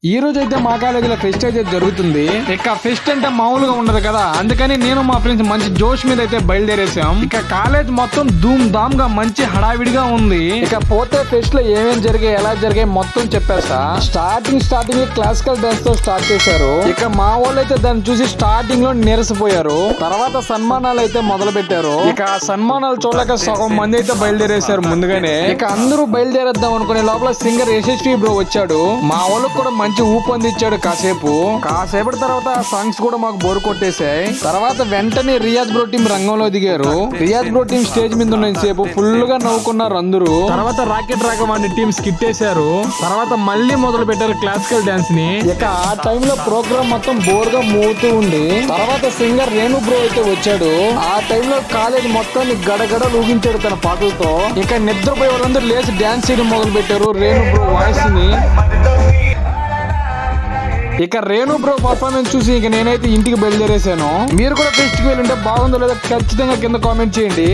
ఈ రోజు అయితే మా కాలేజీలో ఫెస్ట్ అయితే జరుగుతుంది. ఇక ఫెస్ట్ అంటే మామూలుగా ఉండదు కదా, అందుకని నేను మా ఫ్రెండ్స్ మంచి జోష్ మీద అయితే బయలుదేరేసాం. ఇక కాలేజ్ మొత్తం ధూమ్ ధామ్ గా మంచి హడావిడిగా ఉంది. ఇక పోతే ఫెస్ట్ లో ఏమేమి జరిగాయి, ఎలా జరిగాయి మొత్తం చెప్పేస్తా. స్టార్టింగ్ క్లాసికల్ డాన్స్ తో స్టార్ట్ చేశారు. ఇక మా వాళ్ళు అయితే దాన్ని చూసి స్టార్టింగ్ లో నీరసిపోయారు. తర్వాత సన్మానాలు అయితే మొదలు పెట్టారు. ఇక ఆ సన్మానాలు చూడలేక సగం మంది అయితే బయలుదేరేశారు ముందుగానే. ఇక అందరూ బయలుదేరేద్దాం అనుకునే లోపల సింగర్ యశస్వి బ్రో వచ్చాడు. మా వాళ్ళకి కూడా మంచి ఊపందిచ్చాడు. కాసేపటి తర్వాత సాంగ్స్ కూడా మాకు బోరు కొట్టేశాయి. తర్వాత వెంటనే రియాజ్ బ్రో టీం రంగంలో దిగారు. రియాజ్ బ్రో టీం స్టేజ్ మీద ఉన్న సేపు ఫుల్ గా నవ్వుకున్నారు అందరూ. తర్వాత రాకెట్ రాఘవాణి టీం స్కిట్ వేశారు. తర్వాత మళ్ళీ మొదలు పెట్టారు క్లాసికల్ డాన్స్ ని. ఇక ఆ టైంలో ప్రోగ్రామ్ మొత్తం బోర్ గా మోగుతూ ఉంది. తర్వాత సింగర్ రేణు బ్రో అయితే వచ్చాడు. ఆ టైంలో కాలేజ్ మొత్తాన్ని గడగడ ఊగించాడు తన పాటలతో. ఇక నిద్రపోయే వాళ్ళందరూ లేచి డాన్స్ చేయడం మొదలు పెట్టారు రేణు బ్రో వాయిస్ ని. ఇక రేణు బ్రో పర్ఫార్మెన్స్ చూసి ఇక నేనైతే ఇంటికి బయలుదేరేసాను. మీరు కూడా ఫెస్ట్ కి వెళ్ళి ఉంటే బాగుందో లేదో ఖచ్చితంగా కింద కామెంట్ చేయండి.